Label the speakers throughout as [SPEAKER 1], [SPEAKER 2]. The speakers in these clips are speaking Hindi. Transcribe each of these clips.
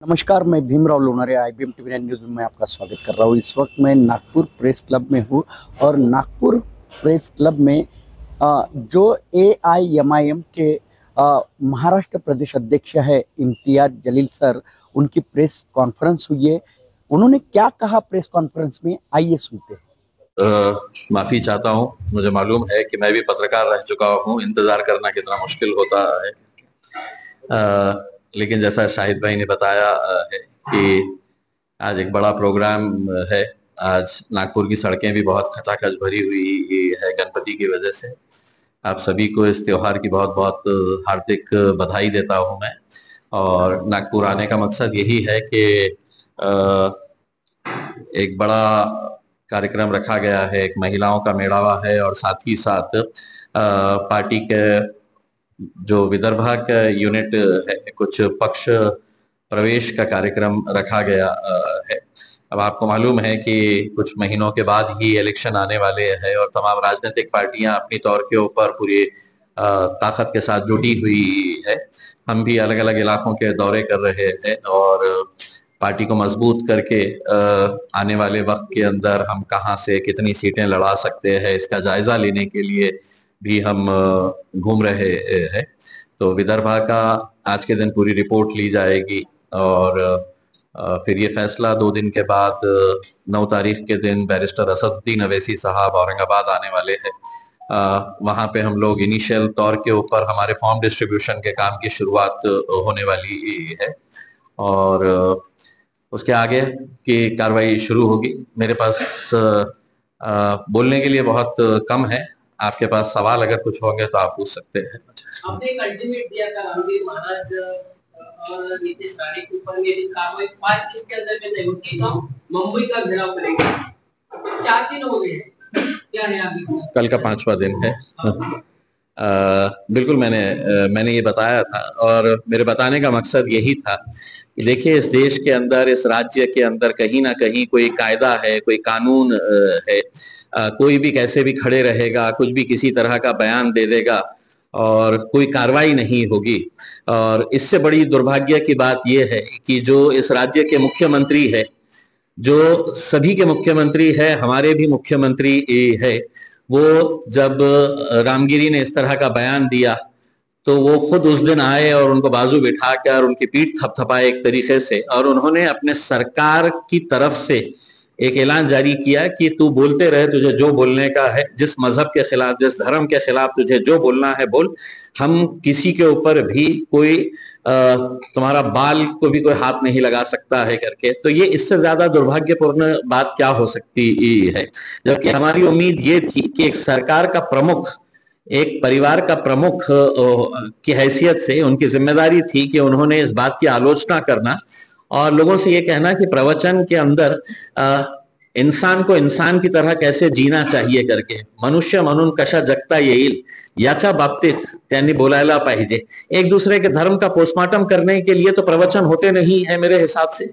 [SPEAKER 1] नमस्कार, मैं Bhimrao Lonare IBM TV news में आपका स्वागत कर रहा हूँ। इस वक्त मैं नागपुर प्रेस क्लब में हूँ और नागपुर प्रेस क्लब में जो AIMIM के महाराष्ट्र प्रदेश अध्यक्ष है इम्तियाज जलील सर, उनकी प्रेस कॉन्फ्रेंस हुई है। उन्होंने क्या कहा प्रेस कॉन्फ्रेंस में, आइए सुनते हैं।
[SPEAKER 2] माफी चाहता हूँ, मुझे मालूम है कि मैं भी पत्रकार रह चुका हूँ, इंतजार करना कितना मुश्किल होता है। लेकिन जैसा शाहिद भाई ने बताया है कि आज एक बड़ा प्रोग्राम है। आज नागपुर की सड़कें भी बहुत खचाखच भरी हुई है गणपति की वजह से। आप सभी को इस त्योहार की बहुत बहुत हार्दिक बधाई देता हूँ मैं। और नागपुर आने का मकसद यही है कि एक बड़ा कार्यक्रम रखा गया है, एक महिलाओं का मेड़ावा है और साथ ही साथ पार्टी के जो विदर्भा का यूनिट है, कुछ पक्ष प्रवेश का कार्यक्रम रखा गया है। अब आपको मालूम है कि कुछ महीनों के बाद ही इलेक्शन आने वाले हैं और तमाम राजनीतिक पार्टियां अपनी तौर के ऊपर पूरी ताकत के साथ जुटी हुई है। हम भी अलग अलग इलाकों के दौरे कर रहे हैं और पार्टी को मजबूत करके आने वाले वक्त के अंदर हम कहां से कितनी सीटें लड़ा सकते हैं, इसका जायजा लेने के लिए भी हम घूम रहे हैं। तो विदर्भा का आज के दिन पूरी रिपोर्ट ली जाएगी और फिर ये फैसला 2 दिन के बाद 9 तारीख के दिन बैरिस्टर असदुद्दीन अवैसी साहब औरंगाबाद आने वाले हैं। वहां पे हम लोग इनिशियल तौर के ऊपर हमारे फॉर्म डिस्ट्रीब्यूशन के काम की शुरुआत होने वाली है और उसके आगे की कार्रवाई शुरू होगी। मेरे पास बोलने के लिए बहुत कम है। आपके पास सवाल अगर कुछ होंगे तो आप पूछ सकते हैं।
[SPEAKER 3] आपने एक अल्टीमेट दिया था रामदेव महाराज और नीतीश राणे के ऊपर, यदि कार्रवाई 5 दिन के अंदर में नहीं होती तो मुंबई का घेराव करेंगे। 4 दिन हो गए, क्या है अभी?
[SPEAKER 2] कल का 5वां दिन है। बिल्कुल मैंने ये बताया था और मेरे बताने का मकसद यही था कि देखिए, इस देश के अंदर, इस राज्य के अंदर कहीं ना कहीं कोई कायदा है, कोई कानून है। कोई भी कैसे भी खड़े रहेगा, कुछ भी किसी तरह का बयान दे देगा और कोई कार्रवाई नहीं होगी। और इससे बड़ी दुर्भाग्य की बात यह है कि जो इस राज्य के मुख्यमंत्री है, जो सभी के मुख्यमंत्री है, हमारे भी मुख्यमंत्री है, वो जब रामगिरी ने इस तरह का बयान दिया तो वो खुद उस दिन आए और उनको बाजू बिठा कर उनकी पीठ थपथपाए एक तरीके से, और उन्होंने अपने सरकार की तरफ से एक ऐलान जारी किया कि तू बोलते रहे, तुझे जो बोलने का है, जिस मजहब के खिलाफ, जिस धर्म के खिलाफ तुझे जो बोलना है बोल, हम किसी के ऊपर भी कोई तुम्हारा बाल को भी कोई हाथ नहीं लगा सकता है करके। तो ये इससे ज्यादा दुर्भाग्यपूर्ण बात क्या हो सकती है, जबकि हमारी उम्मीद ये थी कि एक सरकार का प्रमुख, एक परिवार का प्रमुख की हैसियत से उनकी जिम्मेदारी थी कि उन्होंने इस बात की आलोचना करना और लोगों से ये कहना कि प्रवचन के अंदर इंसान को इंसान की तरह कैसे जीना चाहिए करके, मनुष्य म्हणून कशा जगता येईल याच्या बाबतीत त्यांनी बोलायला पाहिजे। एक दूसरे के धर्म का पोस्टमार्टम करने के लिए तो प्रवचन होते नहीं है मेरे हिसाब से।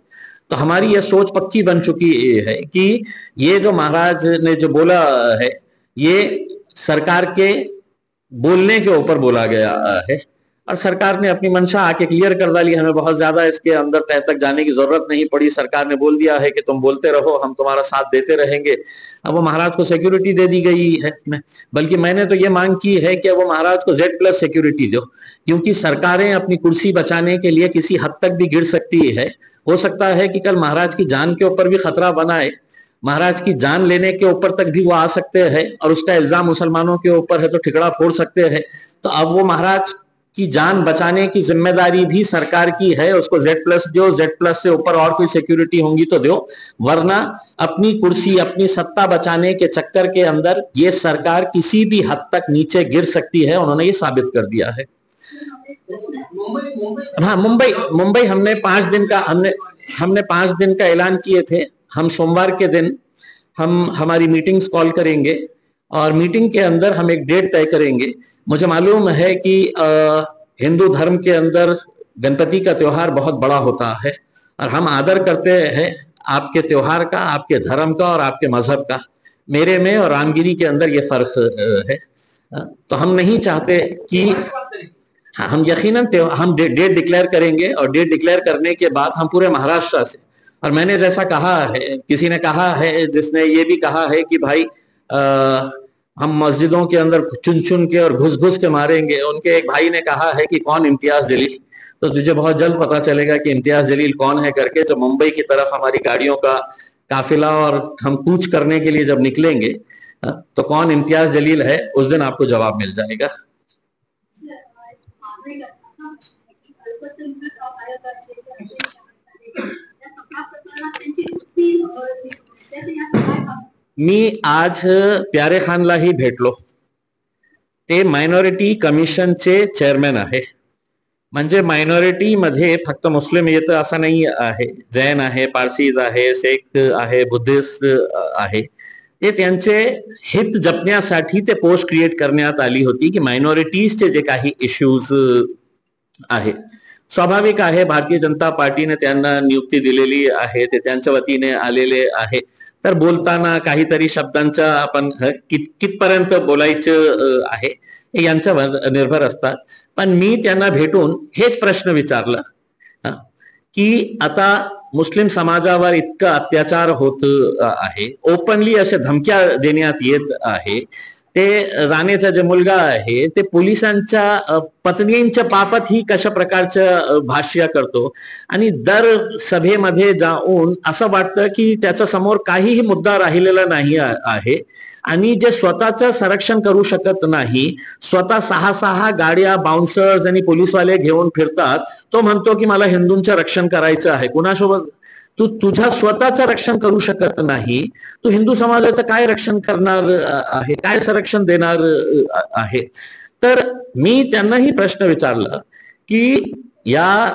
[SPEAKER 2] तो हमारी यह सोच पक्की बन चुकी है कि ये जो महाराज ने जो बोला है, ये सरकार के बोलने के ऊपर बोला गया है और सरकार ने अपनी मंशा आके क्लियर कर डाली। हमें बहुत ज्यादा इसके अंदर तह तक जाने की जरूरत नहीं पड़ी। सरकार ने बोल दिया है कि तुम बोलते रहो, हम तुम्हारा साथ देते रहेंगे। अब वो महाराज को सिक्योरिटी दे दी गई है, बल्कि मैंने तो ये मांग की है कि वो महाराज को Z+ सिक्योरिटी दो, क्योंकि सरकारें अपनी कुर्सी बचाने के लिए किसी हद तक भी गिर सकती है। हो सकता है कि कल महाराज की जान के ऊपर भी खतरा बनाए, महाराज की जान लेने के ऊपर तक भी वो आ सकते हैं और उसका इल्जाम मुसलमानों के ऊपर है तो ठिकड़ा फोड़ सकते हैं। तो अब वो महाराज की जान बचाने की जिम्मेदारी भी सरकार की है। उसको Z+ दो, Z+ से ऊपर और कोई सिक्योरिटी होंगी तो दो, वरना अपनी कुर्सी, अपनी सत्ता बचाने के चक्कर के अंदर ये सरकार किसी भी हद तक नीचे गिर सकती है। उन्होंने ये साबित कर दिया है। हाँ, मुंबई हमने 5 दिन का ऐलान किए थे। हम सोमवार के दिन हमारी मीटिंग्स कॉल करेंगे और मीटिंग के अंदर हम एक डेट तय करेंगे। मुझे मालूम है कि हिंदू धर्म के अंदर गणपति का त्योहार बहुत बड़ा होता है और हम आदर करते हैं आपके त्योहार का, आपके धर्म का और आपके मजहब का। मेरे में और रामगिरी के अंदर ये फर्क है। तो हम नहीं चाहते कि हाँ, हम यकीनन हम डेट डिक्लेयर करेंगे और डेट डिक्लेयर करने के बाद हम पूरे महाराष्ट्र से, और मैंने जैसा कहा है, किसी ने कहा है, जिसने ये भी कहा है कि भाई हम मस्जिदों के अंदर चुन चुन के और घुस घुस के मारेंगे। उनके एक भाई ने कहा है कि कौन इम्तियाज जलील, तो तुझे बहुत जल्द पता चलेगा कि इम्तियाज जलील कौन है करके। जब मुंबई की तरफ हमारी गाड़ियों का काफिला और हम कूच करने के लिए जब निकलेंगे, तो कौन इम्तियाज जलील है उस दिन आपको जवाब मिल जाएगा। मी आज प्यारे खानलाही भेटलो, ते मायनॉरिटी कमिशनचे चेअरमॅन आहे। म्हणजे मायनॉरिटी मध्ये फक्त मुस्लिम येतं असं नाही आहे, जैन आहे, पारसीज आहे, सिख आहे, बुद्धिस्ट आहे। ते त्यांचे हित जपण्यासाठी ते पोस्ट क्रिएट करण्यात आली होती की मायनॉरिटीजचे जे काही इश्यूज आहे, स्वाभाविक आहे भारतीय जनता पार्टीने त्यांना नियुक्ती दिलेली आहे, ते त्यांच्या वतीने आलेले आहे। तर बोलताना काहीतरी शब्दांचा आपण कितपर्यंत बोलायचं आहे हे यांच्यावर निर्भर असतात। पण मी त्यांना भेटून हेच प्रश्न विचारला की आता मुस्लिम समाजावर इतकं अत्याचार होत आहे, ओपनली अशा धमक्या देण्यात येत आहे। ते राणेचा जे मुलगा आहे ते पोलिसांच्या पत्नींच्या बाबत ही कशा प्रकारचं भाष्य करतो आणि दर सभेमध्ये जाऊन असं वाटतं की त्याच्या समोर काहीही मुद्दा राहिलेला नाही आहे आणि जे स्वतःचं संरक्षण करू शकत नाही, स्वतः 6 गाड्या बाउन्सर्स आणि पोलीसवाले घेऊन फिरतात, तो म्हणतो की मला हिंदूंचं रक्षण करायचं आहे। कुणासोबत? तू तुझ्या स्वतःचं रक्षण करू शकत नाही, तू हिंदू समाजाचं काय रक्षण करणार आहे, काय संरक्षण देणार आहे? तर मी त्यांनाही प्रश्न विचारला की या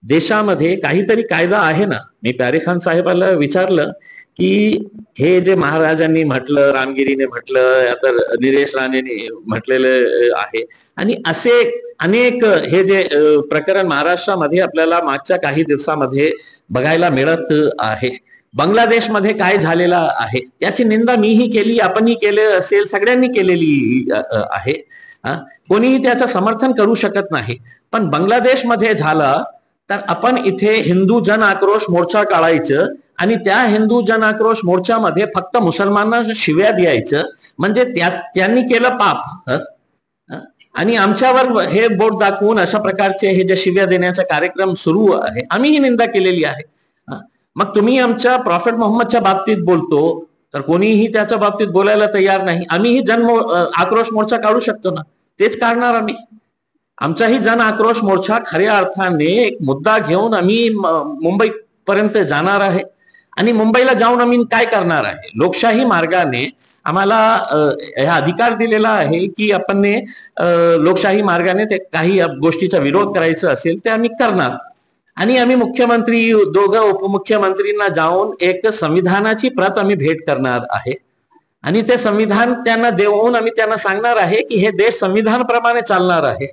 [SPEAKER 2] देशामध्ये काहीतरी कायदा आहे ना। मी प्यारे खान साहेबांना विचारलं की हे जे महाराजांनी म्हटलं, रामगिरीने म्हटलं, तर निलेश राणेने म्हटलेलं आहे आणि असे अनेक हे जे प्रकरण महाराष्ट्रामध्ये आपल्याला मागच्या काही दिवसामध्ये बघायला मिळत आहे। बांगलादेशमध्ये काय झालेलं आहे त्याची निंदा मीही केली, आपणही केले असेल, सगळ्यांनी केलेली आहे। कोणीही त्याचं समर्थन करू शकत नाही, पण बांगलादेशमध्ये झालं तर आपण इथे हिंदू जन आक्रोश मोर्चा काढायचं आणि त्या हिंदू जन आक्रोश मोर्चामध्ये फक्त मुसलमानांना शिव्या द्यायचं, म्हणजे त्यांनी केलं पाप आणि आमच्यावर हे बोट दाखवून अशा प्रकारचे हे जे शिव्या देण्याचा कार्यक्रम सुरू आहे, आम्ही ही निंदा केलेली आहे। मग तुम्ही आमच्या प्रॉफेट मोहम्मदच्या बाबतीत बोलतो तर कोणीही त्याच्या बाबतीत बोलायला तयार नाही। आम्हीही जन आक्रोश मोर्चा काढू शकतो ना, तेच काढणार आम्ही। आमचाही जन आक्रोश मोर्चा खऱ्या अर्थाने एक मुद्दा घेऊन आम्ही मुंबई पर्यंत जाणार आहे आणि मुंबईला जाऊन आम्ही काय करणार आहे? लोकशाही मार्गाने आम्हाला हा अधिकार दिलेला आहे की आपण लोकशाही मार्गाने ते काही गोष्टीचा विरोध करायचा असेल ते आम्ही करणार आणि आम्ही मुख्यमंत्री, दोघं उपमुख्यमंत्रींना जाऊन एक संविधानाची प्रत आम्ही भेट करणार आहे आणि ते संविधान त्यांना देऊन आम्ही त्यांना सांगणार आहे की हे देश संविधानाप्रमाणे चालणार आहे।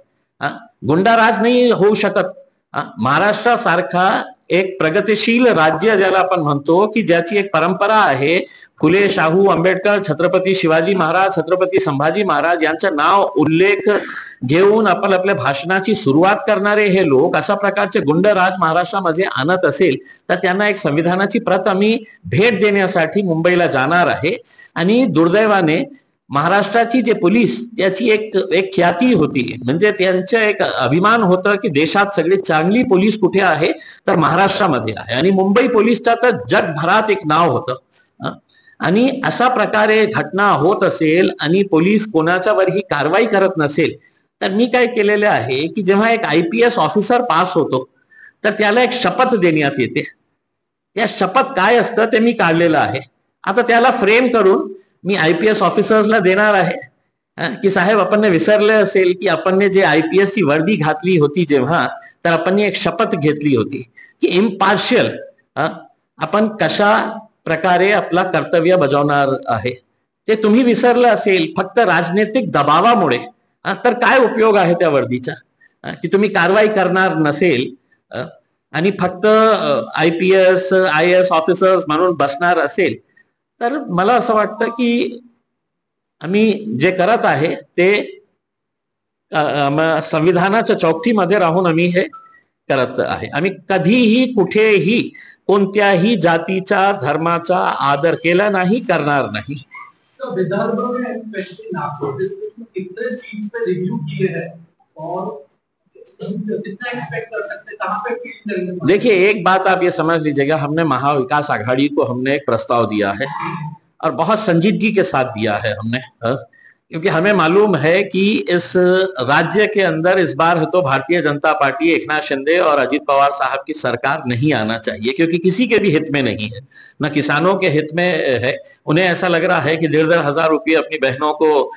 [SPEAKER 2] गुंडाराज नाही होऊ शकत। महाराष्ट्रासारखा एक प्रगतिशील राज्य ज्याला आपण म्हणतो की ज्याची एक परंपरा आहे, फुले, शाहू, आंबेडकर, छत्रपती शिवाजी महाराज, छत्रपती संभाजी महाराज यांचं नाव उल्लेख घेऊन आपण आपल्या भाषणाची सुरुवात करणारे हे लोक अशा प्रकारचे गुंडराज महाराष्ट्रामध्ये आणत असेल तर त्यांना एक संविधानाची प्रत आम्ही भेट देण्यासाठी मुंबईला जाणार आहे। आणि दुर्दैवाने महाराष्ट्राची जे पोलीस त्याची एक ख्याती होती, म्हणजे त्यांचं एक अभिमान होतं की देशात सगळी चांगली पोलीस कुठे आहे तर महाराष्ट्रामध्ये आहे आणि मुंबई पोलीसचा तर जगभरात एक नाव होतं। आणि अशा प्रकारे घटना होत असेल आणि पोलीस कोणाच्यावरही कारवाई करत नसेल तर मी काय केलेले आहे की जेव्हा एक IPS ऑफिसर पास होतो तर त्याला एक शपथ देण्यात येते। त्या शपथ काय असतं ते मी काढलेलं आहे। आता त्याला फ्रेम करून मी IPS ऑफिसर्सला देणार आहे की साहेब आपण विसरले असेल की आपण जे IPS ची वर्दी घातली होती जेव्हा, तर आपण एक शपथ घेतली होती की इम्पार्शियल आपण कशा प्रकारे आपला कर्तव्य बजावणार आहे, ते तुम्ही विसरलं असेल फक्त राजनैतिक दबावामुळे। तर काय उपयोग आहे त्या वर्दीचा की तुम्ही कारवाई करणार नसेल आणि फक्त IPS IAS ऑफिसर्स म्हणून बसणार असेल तर मला असं वाटतं की आम्ही जे करत आहे ते संविधानाच्या चौकटीमध्ये राहून आम्ही हे करत आहे. आम्ही कधीही कुठेही कोणत्याही जातीचा धर्माचा आदर केला नाही, करणार नाही.
[SPEAKER 3] विदर्भ में स्पेशली नागपुर डिस्ट्रिक्ट में कितने सीट्स पे रिव्यू किए हैं और कितना एक्सपेक्ट कर सकते हैं, कहां पे फील करेंगे?
[SPEAKER 2] देखिए, एक बात आप ये समझ लीजिएगा, हमने महाविकास आघाड़ी को हमने एक प्रस्ताव दिया है और बहुत संजीदगी के साथ दिया है हमने, क्योंकि हमें मालूम है कि इस राज्य के अंदर इस बार तो भारतीय जनता पार्टी, एकनाथ शिंदे और अजित पवार साहब की सरकार नहीं आना चाहिए, क्योंकि किसी के भी हित में नहीं है, न किसानों के हित में है. उन्हें ऐसा लग रहा है कि 1,500 रुपये अपनी बहनों को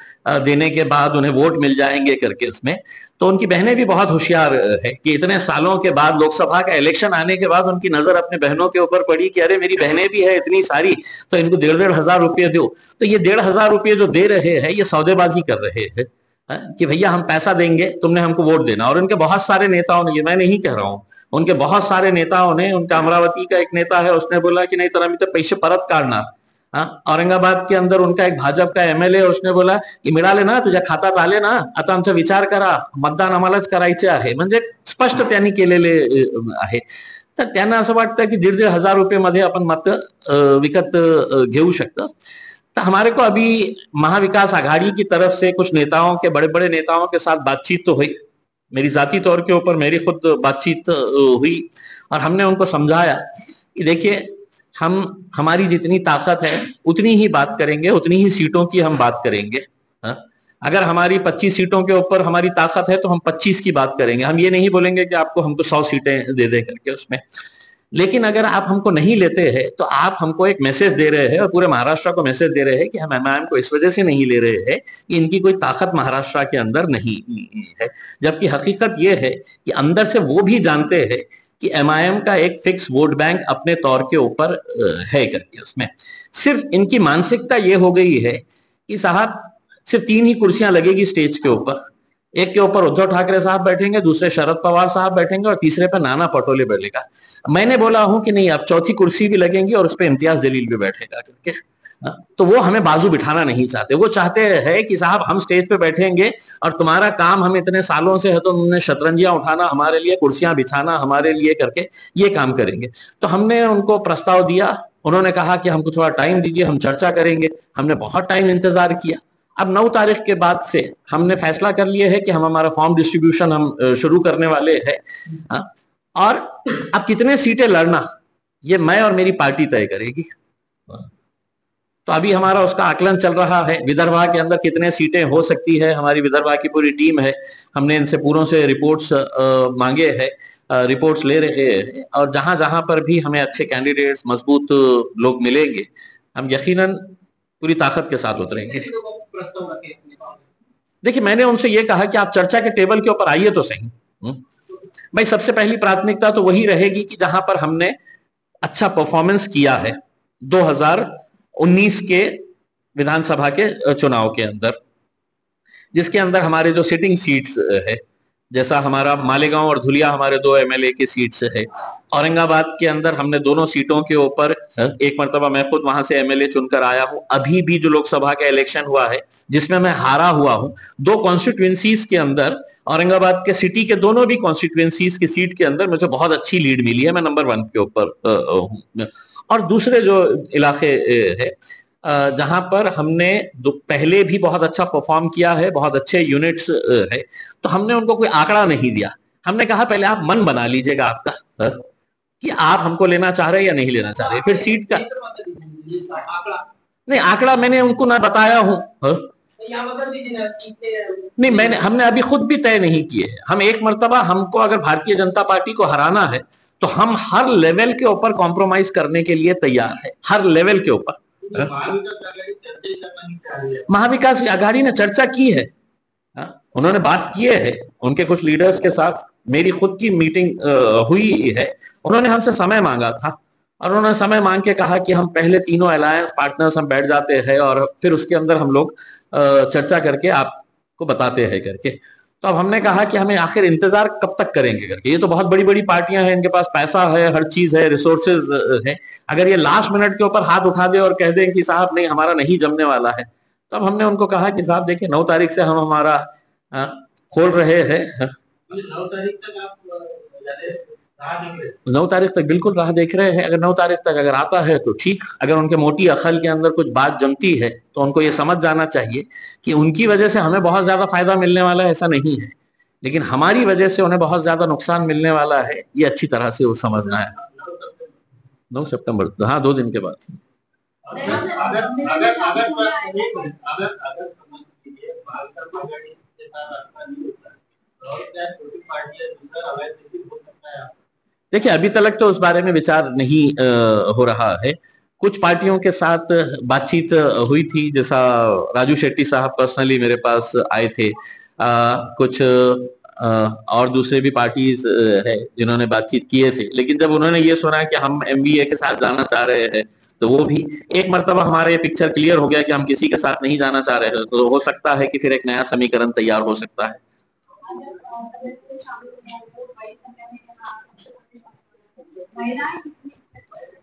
[SPEAKER 2] देने के बाद उन्हें वोट मिल जाएंगे करके उसमें. तो उनकी बहनें भी बहुत होशियार है कि इतने सालों के बाद, लोकसभा का इलेक्शन आने के बाद उनकी नजर अपने बहनों के ऊपर पड़ी कि अरे मेरी बहनें भी है इतनी सारी, तो इनको 1,500 रुपये दो. तो ये 1,500 रुपये जो दे रहे हैं, ये सौदेबाजी कर रहे हैं कि भैया हम पैसा देंगे, तुमने हमको वोट देना. और उनके बहुत सारे नेताओं ने, ये मैं नहीं कह रहा हूं, उनके बहुत सारे नेताओं ने, उनका अमरावती का एक नेता है, उसने बोला कि नहीं तर मी तर पैसे परत काढणार. औरंगाबाद के अंदर उनका एक भाजप का एमएलए, उसने बोला की मिळाले ना, तुझ्या खात्यात आले ना, आता आमचा विचार करा, मतदान आम्हालाच करायचे आहे. म्हणजे स्पष्ट त्यांनी केलेले आहे. तर त्यांना असं वाटतं की 1,500 रुपये मध्ये आपण मत विकत घेऊ शकतो. तो हमारे को अभी महाविकास आघाड़ी की तरफ से कुछ नेताओं के, बड़े बड़े नेताओं के साथ बातचीत तो हुई, मेरी जाती तौर के ऊपर मेरी खुद बातचीत हुई और हमने उनको समझाया कि देखिए, हमारी जितनी ताकत है उतनी ही बात करेंगे, उतनी ही सीटों की हम बात करेंगे. अगर हमारी 25 सीटों के ऊपर हमारी ताकत है तो हम 25 की बात करेंगे. हम ये नहीं बोलेंगे कि आपको हमको 100 सीटें दे दे करके उसमें. लेकिन अगर आप हमको नहीं लेते हैं तो आप हमको एक मैसेज दे रहे हैं और पूरे महाराष्ट्र को मैसेज दे रहे हैं कि हम एमआईएम को इस वजह से नहीं ले रहे हैं कि इनकी कोई ताकत महाराष्ट्र के अंदर नहीं है. जबकि हकीकत यह है कि अंदर से वो भी जानते हैं कि एमआईएम का एक फिक्स वोट बैंक अपने तौर के ऊपर है करके उसमें. सिर्फ इनकी मानसिकता ये हो गई है कि साहब सिर्फ 3 ही कुर्सियां लगेगी स्टेज के ऊपर. एक के ऊपर उद्धव ठाकरे साहब बैठेंगे, दूसरे शरद पवार साहब बैठेंगे और तीसरे पर नाना पटोले बैठेगा. मैंने बोला हूं कि नहीं, अब चौथी कुर्सी भी लगेंगी और उस पर इम्तियाज जलील भी बैठेगा करके. तो वो हमें बाजू बिठाना नहीं चाहते. वो चाहते हैं कि साहब हम स्टेज पे बैठेंगे और तुम्हारा काम, हम इतने सालों से है तो उन्होंने शतरंजियां उठाना हमारे लिए, कुर्सियां बिछाना हमारे लिए करके ये काम करेंगे. तो हमने उनको प्रस्ताव दिया. उन्होंने कहा कि हमको थोड़ा टाइम दीजिए, हम चर्चा करेंगे. हमने बहुत टाइम इंतजार किया. अब 9 तारीख के बाद से हमने फैसला कर लिया है कि हम हमारा फॉर्म डिस्ट्रीब्यूशन हम शुरू करने वाले हैं. और अब कितने सीटें लड़ना ये मैं और मेरी पार्टी तय करेगी. तो अभी हमारा उसका आकलन चल रहा है. विदर्भा के अंदर कितने सीटें हो सकती है, हमारी विदर्भा की पूरी टीम है. हमने इनसे पूरों से रिपोर्ट्स मांगे हैं, रिपोर्ट्स ले रहे हैं. और जहां जहां पर भी हमें अच्छे कैंडिडेट्स, मजबूत लोग मिलेंगे, हम यकीनन पूरी ताकत के साथ उतरेंगे. देखिए, मैंने उनसे ये कहा कि आप चर्चा के टेबल के ऊपर आइए तो सही. भाई, सबसे पहली प्राथमिकता तो वही रहेगी कि जहां पर हमने अच्छा परफॉर्मेंस किया है 2019 के विधानसभा के चुनाव के अंदर, जिसके अंदर हमारे जो सिटिंग सीट्स है, जैसा हमारा मालेगांव और धुलिया हमारे 2 एमएलए की सीट्स है. औरंगाबाद के अंदर हमने दोनों सीटों के ऊपर, एक मर्तबा मैं खुद वहां से एमएलए चुनकर आया हूं. अभी भी जो लोकसभा का इलेक्शन हुआ है जिसमें मैं हारा हुआ हूं, 2 कॉन्स्टिट्यूएंसीज के अंदर, औरंगाबाद के सिटी के दोनों भी कॉन्स्टिट्यूएंसीज की सीट के अंदर मुझे बहुत अच्छी लीड मिली है. मैं नंबर 1 के ऊपर हूं. और दूसरे जो इलाके है जहां पर हमने पहले भी बहुत अच्छा परफॉर्म किया है, बहुत अच्छे यूनिट्स है, तो हमने उनको कोई आंकड़ा नहीं दिया. हमने कहा पहले आप मन बना लीजिएगा आपका कि आप हमको लेना चाह रहे हैं या नहीं लेना चाह रहे. फिर सीट का नहीं, आंकड़ा मैंने उनको ना बताया हूं. नहीं, हमने अभी खुद भी तय नहीं किए. हम एक मर्तबा, हमको अगर भारतीय जनता पार्टी को हराना है तो हम हर लेवल के ऊपर कॉम्प्रोमाइज करने के लिए तैयार है, हर लेवल के ऊपर. महाविकास आघाड़ी ने चर्चा की है, उन्होंने बात किए है उनके कुछ लीडर्स के साथ. मेरी खुद की मीटिंग हुई है. उन्होंने हमसे समय मांगा था और उन्होंने समय मांग के कहा कि हम पहले तीनों अलायंस पार्टनर्स हम बैठ जाते हैं और फिर उसके अंदर हम लोग चर्चा करके आपको बताते हैं करके. तो अब हमने कहा कि हमें आखिर इंतजार कब तक करेंगे करके. ये तो बहुत बड़ी बड़ी पार्टियां हैं, इनके पास पैसा है, हर चीज है, रिसोर्सेज है. अगर ये लास्ट मिनट के ऊपर हाथ उठा दे और कह दें कि साहब नहीं, हमारा नहीं जमने वाला है, तब हमने उनको कहा कि साहब देखिए, 9 तारीख से हम हमारा खोल रहे हैं। 9 तारीख तक बिल्कुल राह देख रहे हैं। अगर 9 तारीख तक अगर आता है तो ठीक, अगर उनके मोटी अकल के अंदर कुछ बात जमती है तो उनको ये समझ जाना चाहिए कि उनकी वजह से हमें बहुत ज्यादा फायदा मिलने वाला है, ऐसा नहीं है, लेकिन हमारी वजह से उन्हें बहुत ज्यादा नुकसान मिलने वाला है, ये अच्छी तरह से वो समझना है। 9 सितंबर, हाँ 2 दिन के बाद। देखिए अभी तक तो उस बारे में विचार नहीं हो रहा है। कुछ पार्टियों के साथ बातचीत हुई थी, जैसा राजू शेट्टी साहब पर्सनली मेरे पास आए थे, कुछ और दूसरे भी पार्टीज है जिन्होंने बातचीत किए थे, लेकिन जब उन्होंने ये सुना कि हम एमवीए के साथ जाना चाह रहे हैं तो वो भी एक मर्तबा हमारे पिक्चर क्लियर हो गया कि हम किसी के साथ नहीं जाना चाह रहे हैं, तो हो सकता है कि फिर एक नया समीकरण तैयार हो सकता है।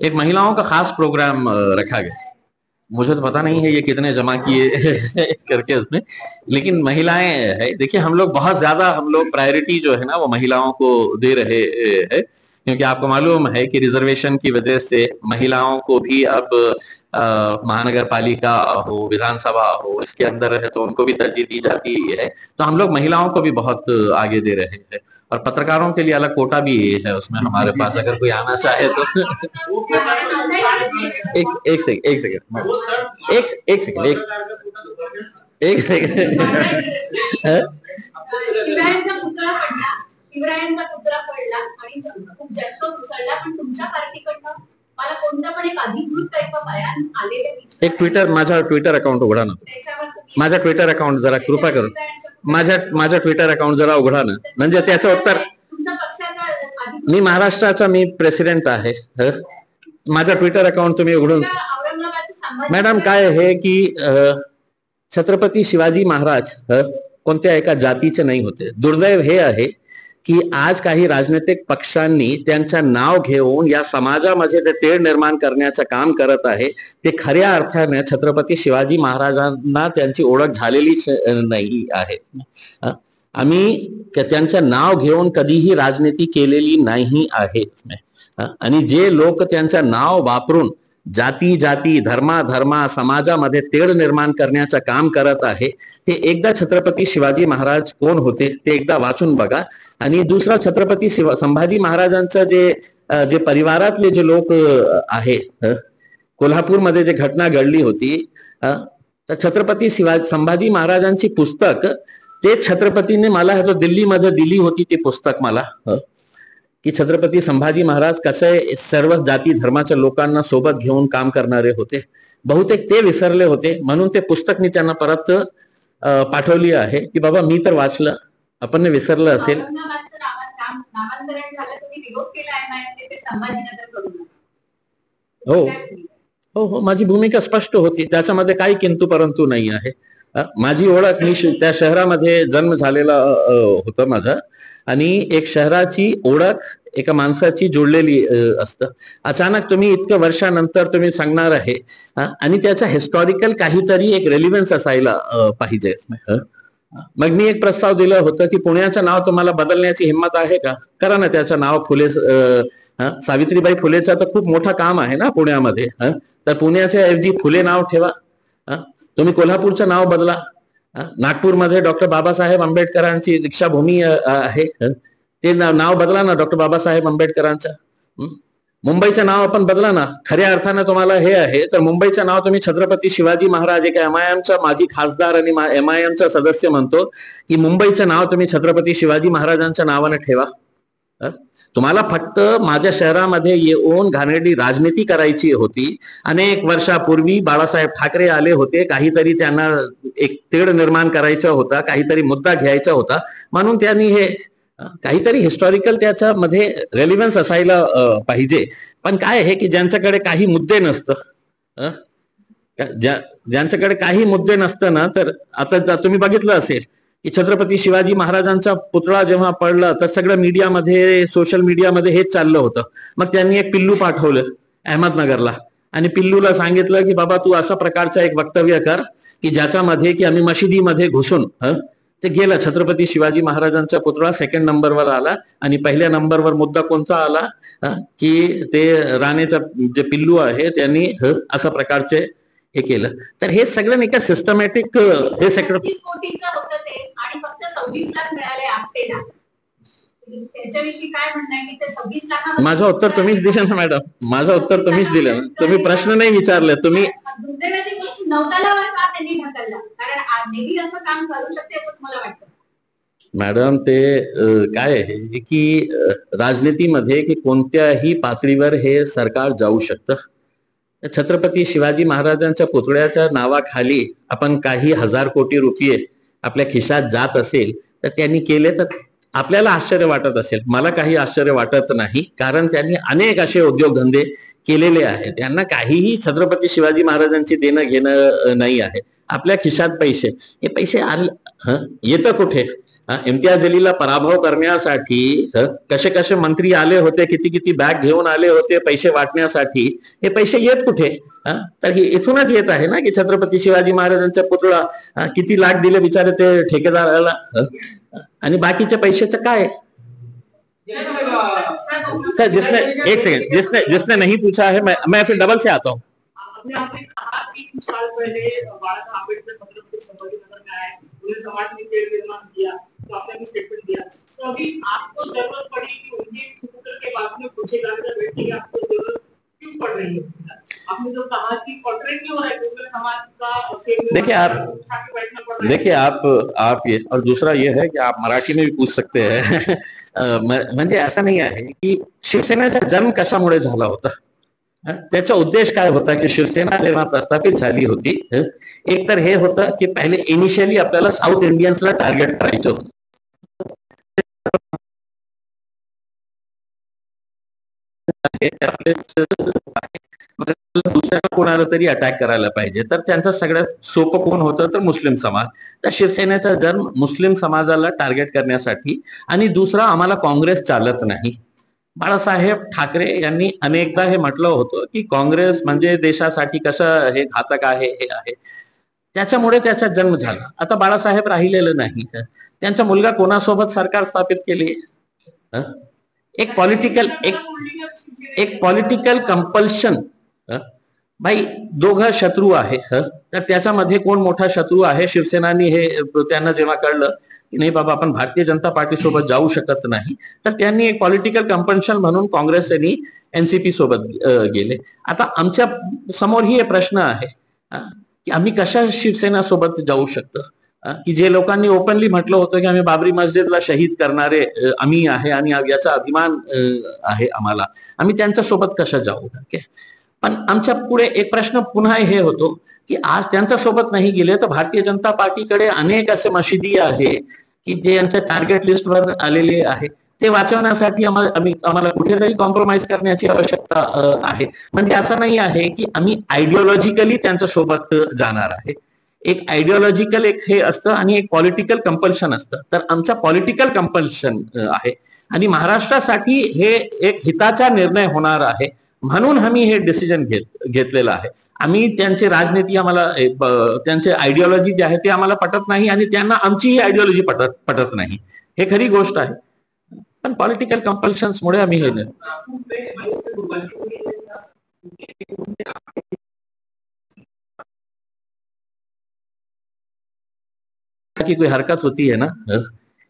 [SPEAKER 2] एक महिलाओं का खास प्रोग्राम रखा गया, मुझे तो पता नहीं है ये कितने जमा किए करके उसमें, लेकिन महिलाएं है। देखिए हम लोग बहुत ज्यादा प्रायोरिटी जो है ना वो महिलाओं को दे रहे हैं, क्योंकि आपको मालूम है कि रिजर्वेशन की वजह से महिलाओं को भी अब महानगर पालिका हो, विधानसभा हो, इसके अंदर है तो उनको भी तरजीह दी जाती है, तो हम लोग महिलाओं को भी बहुत आगे दे रहे हैं। और पत्रकारों के लिए अलग कोटा भी है उसमें हमारे पास, अगर कोई आना चाहे तो। एक सेकंड
[SPEAKER 4] शिवरायांचा पुतळा पडला आणि खूप जास्त घुसळला, पण तुमच्या पार्टीकडनं मला कोणता पण एक अधिकृत टाइप ऑफ बयान आलेले दिसले।
[SPEAKER 2] एक ट्विटर, माझा ट्विटर अकाउंट उघडा ना, माझा ट्विटर अकाउंट जरा कृपा करून माझा ट्विटर अकाउंट जरा उघडा ना, म्हणजे त्याचं उत्तर। मी महाराष्ट्राचा मी प्रेसिडेंट आहे, माझा ट्विटर अकाउंट तुम्ही उघडून। मॅडम काय आहे की छत्रपती शिवाजी महाराज कोणत्या एका जातीचे नाही होते। दुर्दैव हे आहे की आज काही राजनैतिक पक्षांनी त्यांचं नाव घेऊन या समाजामध्ये ते तेढ निर्माण करण्याचं काम करत आहे, ते खऱ्या अर्थाने छत्रपती शिवाजी महाराजांना त्यांची ओळख झालेलीच नाही आहे। आम्ही त्यांचं नाव घेऊन कधीही राजनीती केलेली नाही आहे, आणि जे लोक त्यांचं नाव वापरून जाती जाती धर्मा धर्मा समाजामध्ये तेढ निर्माण करण्याचं काम करत आहे, ते एकदा छत्रपती शिवाजी महाराज कोण होते ते एकदा वाचून बघा। आणि दुसरा छत्रपती संभाजी महाराजांचं जे परिवारातले जे लोक आहेत, कोल्हापूरमध्ये जे घटना घडली होती, तर छत्रपती संभाजी महाराजांची पुस्तक ते छत्रपतीने मला दिल्लीमध्ये दिली होती, ती पुस्तक मला, की छत्रपती संभाजी महाराज कसे सर्व जाती धर्माच्या लोकांना सोबत घेऊन काम करणारे होते। बहुतेक ते विसरले होते, म्हणून ते पुस्तक मी त्यांना परत पाठवली आहे की बाबा मी तर वाचलं, आपण विसरलं असेल। हो हो हो, माझी भूमिका स्पष्ट होती, त्याच्यामध्ये काही किंतु परंतु नाही आहे। माझी ओळख, मी त्या शहरामध्ये जन्म झालेला होता माझा, आणि एक शहराची ओळख एका माणसाची जोडलेली असतं। अचानक तुम्ही इतक्या वर्षानंतर तुम्ही सांगणार आहे, आणि त्याचा हिस्टॉरिकल काहीतरी एक रेलिव्हन्स असायला पाहिजे। मग मी एक प्रस्ताव दिलं होतं की पुण्याचं नाव तुम्हाला बदलण्याची हिंमत आहे का, करा ना त्याचं नाव फुले, सावित्रीबाई फुलेचं तर खूप मोठं काम आहे ना पुण्यामध्ये, तर पुण्याच्या ऐवजी फुले नाव ठेवा। तुम्ही कोल्हापूरचं नाव बदला, नागपूरमध्ये डॉक्टर बाबासाहेब आंबेडकरांची दीक्षाभूमी आहे, ते नाव बदला ना डॉक्टर बाबासाहेब आंबेडकरांचं। मुंबईचं नाव आपण बदला ना, खऱ्या अर्थानं तुम्हाला हे आहे तर मुंबईचं नाव तुम्ही छत्रपती शिवाजी महाराज, एक एमआयएमचा माजी खासदार आणि एमआयएमचा सदस्य म्हणतो की मुंबईचं नाव तुम्ही छत्रपती शिवाजी महाराजांच्या नावाने ठेवा। तुम्हाला फक्त माझ्या शहरामध्ये येऊन घाणेरडी राजनीती करायची होती। अनेक वर्षापूर्वी बाळासाहेब ठाकरे आले होते, काहीतरी त्यांना एक तेढ निर्माण करायचा होता, काहीतरी मुद्दा घ्यायचा होता, म्हणून त्यांनी हे काहीतरी हिस्टॉरिकल त्याच्यामध्ये रेलिव्हन्स असायला पाहिजे। पण काय आहे की ज्यांच्याकडे काही मुद्दे नसतं, ज्यांच्याकडे काही मुद्दे नसतं ना, तर आता तुम्ही बघितलं असेल की छत्रपती शिवाजी महाराजांचा पुतळा जेव्हा पडला तर सगळं मीडियामध्ये, सोशल मीडियामध्ये हेच चाललं होतं। मग त्यांनी एक पिल्लू पाठवलं अहमदनगरला, आणि पिल्लूला सांगितलं की बाबा तू अशा प्रकारचं एक वक्तव्य कर की ज्याच्यामध्ये की आम्ही मशिदीमध्ये घुसून ते गेलं. छत्रपती शिवाजी महाराजांचा पुतळा सेकंड नंबरवर आला आणि पहिल्या नंबरवर मुद्दा कोणता आला, की ते राणेचा जे पिल्लू आहे त्यांनी अशा प्रकारचे हे केलं. तर हे सगळं नाही का सिस्टमॅटिक हे सगळं
[SPEAKER 4] 36 कोटीचं होतं ते आणि फक्त 26 लाख मिळाले आपटेला. त्याच्याविषयी काय म्हणणं आहे की ते 26 लाख.
[SPEAKER 2] माझं उत्तर तुम्हीच दिलं ना मॅडम, माझं उत्तर तुम्हीच दिलं ना. तुम्ही प्रश्न नाही विचारले. तुम्ही
[SPEAKER 4] दुर्दैवाची गोष्ट नवतालावर का त्यांनी ढकलला, कारण नेहमी असं काम करू शकते असं मला वाटतं.
[SPEAKER 2] मॅडम ते काय आहे की राजनीतीमध्ये की कोणत्याही पातळीवर हे सरकार जाऊ शकतं. छत्रपती शिवाजी महाराजांच्या पुतळ्याच्या नावाखाली आपण काही हजार कोटी रुपये आपल्या खिशात जात असेल तर त्यांनी केले तर आपल्याला आश्चर्य वाटत असेल. मला काही आश्चर्य वाटत नाही, कारण त्यांनी अनेक असे उद्योगधंदे केलेले आहेत. त्यांना काहीही छत्रपती शिवाजी महाराजांची देणं घेणं नाही आहे. आपल्या खिशात पैसे, हे पैसे येतं कुठे? इम्तियाज अलीला पराभव करण्यासाठी कसे कसे मंत्री आले होते, किती किती बॅग घेऊन आले होते पैसे वाटण्यासाठी. हे पैसे येत कुठे? तर हे इथूनच येत आहे ना की छत्रपती शिवाजी महाराजांचा पुतळा किती लाख दिले बिचारे ते ठेकेदाराला, आणि बाकीचे पैशाचं काय? सर जिसने एक सेकंड जिसने नहीं पूछा है मैं फिर डबल से आता हूँ.
[SPEAKER 5] आपने कहा कि कुछ साल पहले बाला साहब आंबेडकर छत्रपति संभाजीनगर में आए, उन्हें समाज में पेड़ निर्माण किया, तो आपने भी स्टेटमेंट दिया. तो अभी आपको जरूरत पड़ी कि उनके स्कूटर के बाद में पूछे जाकर बैठने की आपको जरूरत क्यों पड़ रही है? आपने जो कहा कि पोर्ट्रेट क्यों हो रहा है, क्योंकि समाज का
[SPEAKER 2] देखिए आप ये, और दूसरा ये है कि आप मराठी में भी पूछ सकते हैं. म्हणजे असं नाही आहे की शिवसेनेचा जन्म कशामुळे झाला होता, त्याचा उद्देश काय होता की शिवसेना जेव्हा प्रस्थापित झाली होती, एक तर हे होतं की पहिले इनिशियली आपल्याला साऊथ इंडियन्सला टार्गेट करायचं होतं. दुसऱ्याला कोणाला तरी अटॅक करायला पाहिजे, तर त्यांचं सगळ्यात सोपं कोण होतं तर मुस्लिम समाज. तर शिवसेनेचा जन्म मुस्लिम समाजाला टार्गेट करण्यासाठी, आणि दुसरा आम्हाला काँग्रेस चालत नाही. बाळासाहेब ठाकरे यांनी अनेकदा हे म्हटलं होतं की काँग्रेस म्हणजे देशासाठी कसं हे घातक आहे, हे आहे. त्याच्यामुळे त्याचा जन्म झाला. आता बाळासाहेब राहिलेलं नाही, त्यांचा मुलगा कोणासोबत सरकार स्थापित केली? एक पॉलिटिकल कंपल्शन. भाई दोघं शत्रू आहे, तर त्याच्यामध्ये कोण मोठा शत्रू आहे? शिवसेनानी हे त्यांना जेव्हा कळलं की नाही बाबा आपण भारतीय जनता पार्टी सोबत जाऊ शकत नाही, तर त्यांनी एक पॉलिटिकल कंपल्शन म्हणून काँग्रेसनी एनसीपी सोबत गेले. आता आमच्या समोर ही प्रश्न आहे की आम्ही कशा शिवसेना सोबत जाऊ शकतो, की जे लोकांनी ओपनली म्हटलं होतं की आम्ही बाबरी मस्जिदला शहीद करणारे आम्ही आहे आणि याचा अभिमान आहे आम्हाला, आम्ही त्यांच्या सोबत कशा जाऊ? पण आमच्या पुढे एक प्रश्न पुन्हा हे होतो की आज त्यांच्या सोबत नाही गेले तर भारतीय जनता पार्टीकडे अनेक असे मशिदी आहे की जे यांच्या टार्गेट लिस्टवर आलेले आहे. ते वाचवण्यासाठी आम्हाला कुठेतरी कॉम्प्रोमाइज करण्याची आवश्यकता आहे. म्हणजे असं नाही आहे की आम्ही आयडिओलॉजिकली त्यांच्या सोबत जाणार आहे. एक आयडिओलॉजिकल एक हे असतं आणि एक पॉलिटिकल कंपल्शन असतं. तर आमचा पॉलिटिकल कंपल्शन आहे आणि महाराष्ट्रासाठी हे एक हिताचा निर्णय होणार आहे, म्हणून आम्ही हे डिसिजन घेतलेलं आहे. आम्ही त्यांची राजनीती आम्हाला त्यांचे आयडिओलॉजी जे आहे ते आम्हाला पटत नाही आणि त्यांना आमची ही आयडिओलॉजी पटत नाही, हे खरी गोष्ट आहे. पण पॉलिटिकल कंपल्शन्समुळे आम्ही हे की कोई हरकत होती है ना,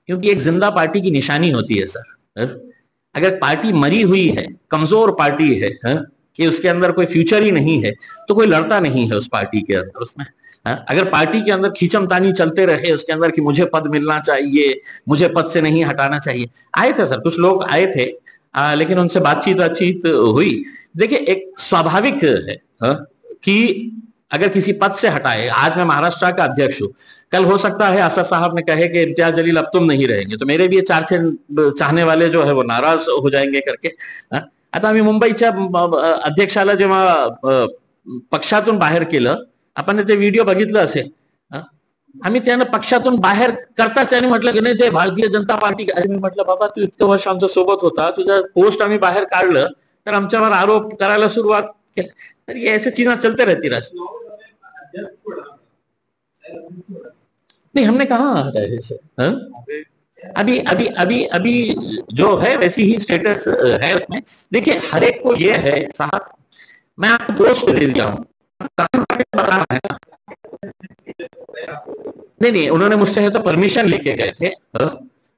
[SPEAKER 2] क्योंकि एक जिंदा पार्टी की निशानी होती है सर. अगर पार्टी मरी हुई है, कमजोर पार्टी है कि उसके अंदर कोई फ्यूचर ही नहीं है, तो कोई लड़ता नहीं है उस पार्टी के अंदर. उसमें अगर पार्टी के अंदर खींचमतानी चलते रहे उसके अंदर कि मुझे पद मिलना चाहिए, मुझे पद से नहीं हटाना चाहिए. आए थे सर, कुछ लोग आए थे, लेकिन उनसे बातचीत हुई. देखिए एक स्वाभाविक है कि अगर किसी पद से हटाए, आज मैं महाराष्ट्र का अध्यक्ष हूं, कल हो सकता है असद साहब ने कहे कि इम्तियाज जलील अब तुम नहीं रहेंगे, तो मेरे भी 4 चाहने वाले जो है वो नाराज हो जाएंगे करके. आता आम्ही मुंबईच्या अध्यक्षाला जेव्हा पक्षातून बाहेर केलं, आपण ते व्हिडिओ बघितलं असेल, आम्ही त्यांना पक्षातून बाहेर करताच त्यांनी म्हटलं की नाही ते भारतीय जनता पार्टी. मी म्हटलं बाबा तू इतकं वर्ष आमच्या सोबत होता, तुझ्या पोस्ट आम्ही बाहेर काढलं तर आमच्यावर आरोप करायला सुरुवात केली. तर ये ऐसे चीजें चलते रहती राज. नहीं, हमने कहाँ हटाया इसे? अभी अभी अभी अभी जो है वैसी ही स्टेटस है उसमें। देखिए हर एक को ये है साहब, मैं आपको पोस्ट दे दिया हूँ, नहीं नहीं, उन्होंने मुझसे है तो परमिशन लेके गए थे।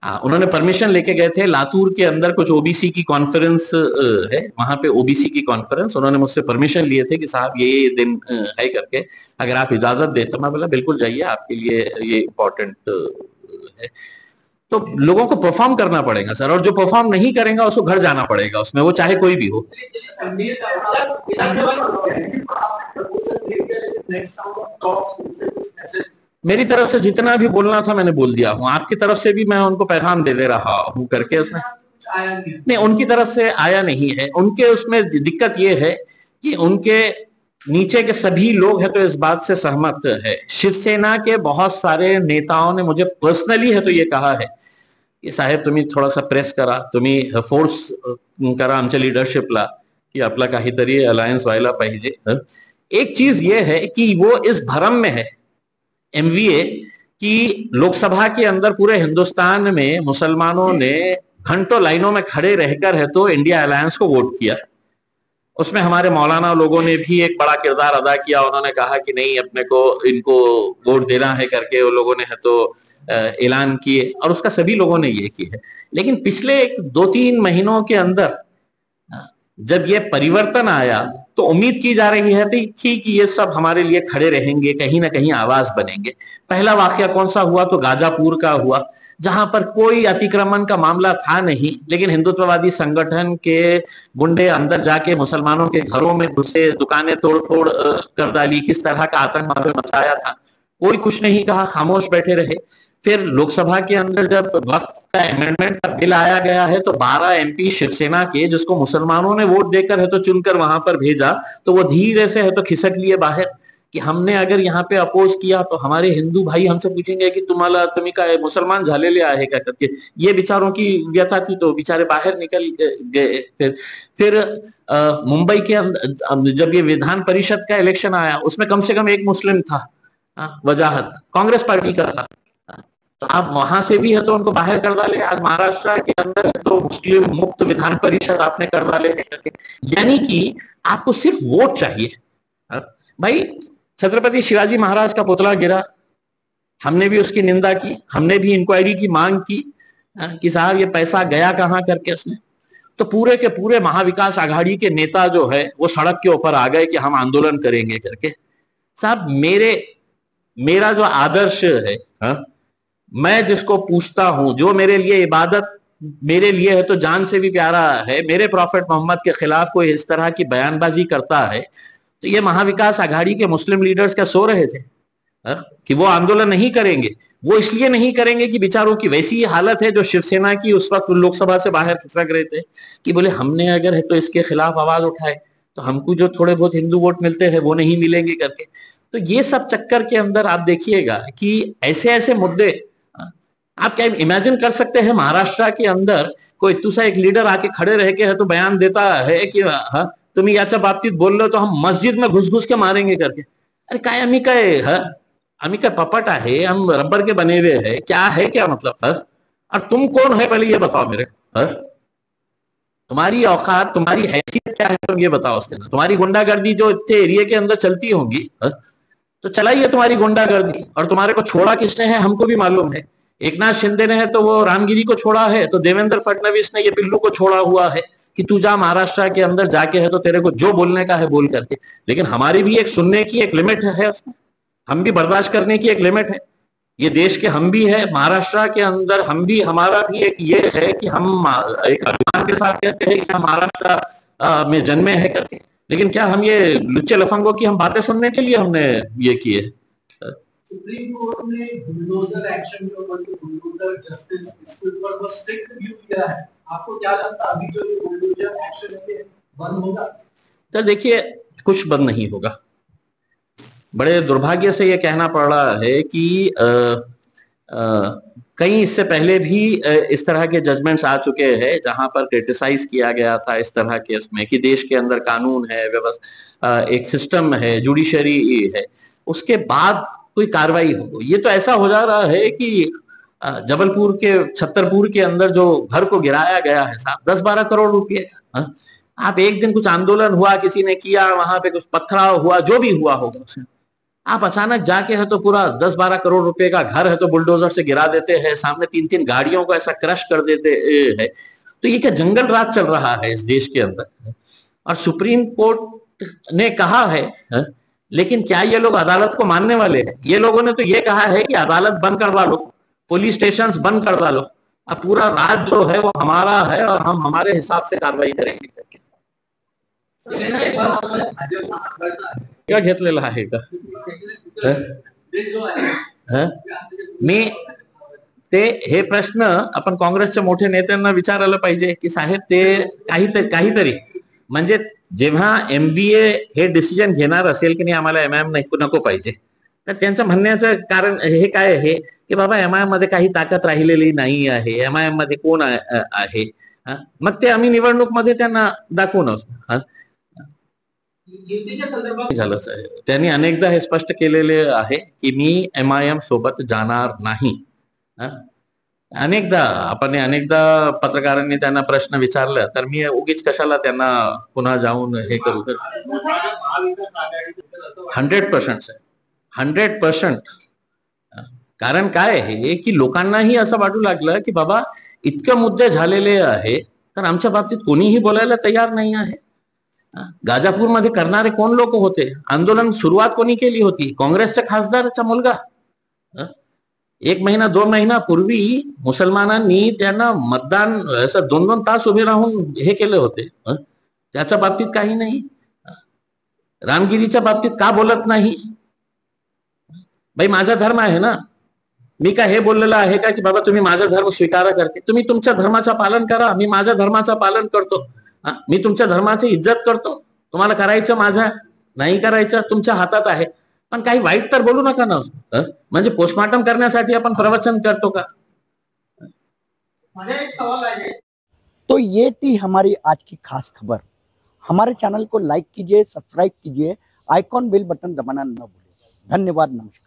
[SPEAKER 2] उन्होंने परमिशन लेके गए थे, लातूर के अंदर कुछ ओबीसी की कॉन्फ्रेंस है, वहां पे ओबीसी की कॉन्फ्रेंस, उन्होंने मुझसे परमिशन लिए थे कि साहब ये दिन है करके, अगर आप इजाजत दे तो मैं बोला बिल्कुल जाइए, आपके लिए ये इम्पोर्टेंट है। तो लोगों को परफॉर्म करना पड़ेगा सर, और जो परफॉर्म नहीं करेगा उसको घर जाना पड़ेगा, उसमें वो चाहे कोई भी हो। मेरी तरफ से जितना भी बोलना था मैंने बोल दिया हूँ, आपकी तरफ से भी मैं उनको पैगाम दे दे रहा हूँ करके उसमें। नहीं, उनकी तरफ से आया नहीं है। उनके उसमें दिक्कत ये है कि उनके नीचे के सभी लोग हैं तो इस बात से सहमत है। शिवसेना के बहुत सारे नेताओं ने मुझे पर्सनली है तो ये कहा है की साहेब तुम्ही थोडासा प्रेस करा, तुम्ही फोर्स करा आमच्या लीडरशिपला की आपला काहीतरी अलायन्स व्हायला पाहिजे। एक चीज ये है कि वो इस भरम में है एमवीए कि लोकसभा के अंदर पूरे हिंदुस्तान में मुसलमानों ने घंटों लाइनों में खड़े रहकर है तो इंडिया अलायंस को वोट किया। उसमें हमारे मौलाना लोगों ने भी एक बड़ा किरदार अदा किया, उन्होंने कहा कि नहीं अपने को इनको वोट देना है करके वो लोगों ने है तो ऐलान किए, और उसका सभी लोगों ने ये किया है। लेकिन पिछले 2-3 महीनों के अंदर जब ये परिवर्तन आया तो उम्मीद की जा रही है थी कि ये सब हमारे लिए खड़े रहेंगे, कहीं ना कहीं आवाज बनेंगे। पहला वाकया कौन सा हुआ तो गाजापुर का हुआ, जहां पर कोई अतिक्रमण का मामला था नहीं, लेकिन हिंदुत्ववादी संगठन के गुंडे अंदर जाके मुसलमानों के घरों में घुसे, दुकानें तोड़ फोड़ कर डाली, किस तरह का आतंक मचाया था। कोई कुछ नहीं कहा, खामोश बैठे रहे। फिर लोकसभा के अंदर जब वक्त का अमेंडमेंट का बिल आया गया है तो 12 एमपी शिवसेना के, जिसको मुसलमानों ने वोट देकर है तो चुनकर वहां पर भेजा, तो वो धीरे से है तो खिसक लिए बाहर कि हमने अगर यहाँ पे अपोज किया तो हमारे हिंदू भाई हमसे पूछेंगे कि तुम्ही काय मुसलमान झालेले आहे का करके। ये विचारों की व्यथा थी तो बेचारे बाहर निकल गए। फिर मुंबई के अंदर जब ये विधान परिषद का इलेक्शन आया उसमें कम से कम एक मुस्लिम था, वजाहत कांग्रेस पार्टी का था, तो आप वहां से भी है तो उनको बाहर कर डाले। आज महाराष्ट्र के अंदर है तो मुस्लिम मुक्त विधान परिषद आपने कर डाले हैं। यानी कि आपको सिर्फ वोट चाहिए। भाई छत्रपति शिवाजी महाराज का पुतला गिरा, हमने भी उसकी निंदा की, हमने भी इंक्वायरी की मांग की कि साहब ये पैसा गया कहां करके उसने। तो पूरे के पूरे महाविकास आघाड़ी के नेता जो है वो सड़क के ऊपर आ गए कि हम आंदोलन करेंगे करके। साहब मेरा जो आदर्श है, मैं जिसको पूछता हूं, जो मेरे लिए इबादत, मेरे लिए है तो जान से भी प्यारा है, मेरे प्रॉफिट मोहम्मद के खिलाफ कोई इस तरह की बयानबाजी करता है तो ये महाविकास आघाड़ी के मुस्लिम लीडर्स क्या सो रहे थे कि वो आंदोलन नहीं करेंगे? वो इसलिए नहीं करेंगे कि बेचारों की वैसी हालत है जो शिवसेना की उस वक्त लोकसभा से बाहर खिसक रहे थे कि बोले हमने अगर है तो इसके खिलाफ आवाज उठाए तो हमको जो थोड़े बहुत हिंदू वोट मिलते हैं वो नहीं मिलेंगे करके। तो ये सब चक्कर के अंदर आप देखिएगा कि ऐसे ऐसे मुद्दे आप क्या इमेजिन कर सकते हैं महाराष्ट्र के अंदर कोई दूसरा एक लीडर आके खड़े रह के है तो बयान देता है कि तुम्ही याच्या बाबतीत बोललो तो हम मस्जिद में घुस घुस के मारेंगे करके। अरे काय आम्ही काय पपट है, हम रबर के बने हुए हैं क्या है, क्या मतलब और तुम कौन है पहले ये बताओ मेरे को। तुम्हारी औकात, तुम्हारी हैसियत क्या है तुम ये बताओ। उसके अंदर तुम्हारी गुंडागर्दी जो इतने एरिया के अंदर चलती होंगी तो चलाइए तुम्हारी गुंडागर्दी। और तुम्हारे को छोड़ा किसने है हमको भी मालूम है। एकनाथ शिंदे ने है तो वो रामगिरी को छोड़ा है, तो देवेंद्र फडणवीस ने ये पिल्लू को छोड़ा हुआ है कि तू जा महाराष्ट्र के अंदर जाके है तो तेरे को जो बोलने का है बोल करके। लेकिन हमारी भी एक सुनने की एक लिमिट है उसमें, हम भी बर्दाश्त करने की एक लिमिट है। ये देश के हम भी है, महाराष्ट्र के अंदर हम भी, हमारा भी एक ये है कि हम एक अभिमान के साथ कहते हैं कि हम महाराष्ट्र में जन्मे हैं करके। लेकिन क्या हम ये लुच्चे लफंगों की हम बातें सुनने के लिए हमने ये किए?
[SPEAKER 5] सुप्रीम कोर्ट ने बुलडोजर एक्शन के ऊपर, बुलडोजर जस्टिस, इसके ऊपर वो स्ट्रिक्ट व्यू दिया है। आपको क्या लगता है अभी जो ये बुलडोजर एक्शन है बंद होगा?
[SPEAKER 2] तो देखिए कुछ बंद नहीं होगा। बड़े दुर्भाग्य से ये कहना पड़ रहा है कि कहीं इससे पहले भी इस तरह के जजमेंट्स आ चुके हैं जहां पर क्रिटिसाइज किया गया था इस तरह के उसमें कि देश के अंदर कानून है, व्यवस्था, एक सिस्टम है, जुडिशरी है। उसके बाद कोई कार्रवाई हो। ये तो ऐसा हो जा रहा है कि जबलपुर के छतरपुर के अंदर जो घर को गिराया गया है साहब 10-12 करोड़ रुपए का। आप एक दिन कुछ आंदोलन हुआ, किसी ने किया, वहां पे कुछ पथराव हुआ, जो भी हुआ होगा उसमें, आप अचानक जाके है तो पूरा 10-12 करोड़ रुपए का घर है तो बुलडोजर से गिरा देते हैं, सामने 3-3 गाड़ियों को ऐसा क्रश कर देते हैं। तो ये क्या जंगल राज चल रहा है इस देश के अंदर? और सुप्रीम कोर्ट ने कहा है, लेकिन क्या ये लोग अदालत को मानने वाले हैं? ये लोगों ने तो ये कहा है कि अदालत बंद करवा लो, पुलिस स्टेशन बंद करवा लो, अब पूरा राज्य जो है वो हमारा है और हम हमारे हिसाब से कार्रवाई करेंगे। क्या घेतलेलं आहे का? मी ते हे प्रश्न आपण काँग्रेसच्या मोठ्या नेत्यांना विचारायला पाहिजे की साहेब ते काहीतरी म्हणजे जेव्हा MBA हे डिसिजन घेणार असेल की नाही आम्हाला MIM नको पाहिजे, तर त्यांचं म्हणण्याचं कारण हे काय आहे की बाबा MIM मध्ये काही ताकद राहिलेली नाही आहे, MIM मध्ये कोण आहे, मग ते आम्ही निवडणूक मध्ये त्यांना दाखवून
[SPEAKER 3] युतीच्या संदर्भात
[SPEAKER 2] झालं साहेब. त्यांनी अनेकदा हे स्पष्ट केलेले आहे की मी MIM सोबत जाणार नाही. अनेकदा पत्रकारांनी त्यांना प्रश्न विचारला तर मी उगीच कशाला त्यांना पुन्हा जाऊन हे करू. 100% 100%. कारण काय आहे की लोकांनाही असं वाटू लागलं की बाबा इतके मुद्दे झालेले आहे तर आमच्या बाबतीत कोणीही बोलायला तयार नाही आहे. गाजापूर मध्ये करणारे कोण लोक होते? आंदोलन सुरुवात कोणी केली होती? काँग्रेसच्या खासदाराचा मुलगा. 1 महिना 2 महिना पूर्वी मुसलमानांनी त्यांना मतदान असं 2-2 तास उभे राहून हे केले होते. त्याच्या बाबतीत काही नाही. रामगिरीच्या बाबतीत का बोलत नाही? भाई माझा धर्म आहे ना, मी काय हे बोललेलं आहे का की बाबा तुम्ही माझा धर्म स्वीकारा करते? तुम्ही तुमच्या धर्माचं पालन करा, मी माझ्या धर्माचं पालन करतो. मी तुमच्या धर्माची इज्जत करतो. तुम्हाला करायचं माझ्या नाही करायचं तुमच्या हातात आहे, पण काही वाईट तर बोलू नका ना. म्हणजे पोस्टमार्टम करण्यासाठी आपण प्रवचन करतो का?
[SPEAKER 5] माझा एक सवाल आहे.
[SPEAKER 1] तो ये थी हमारी आज की खास खबर. हमारे चैनल को लाइक कीजिए, सब्सक्राइब कीजिए, आइकॉन बेल बटन दबाना न भूलिए. धन्यवाद, नमस्कार.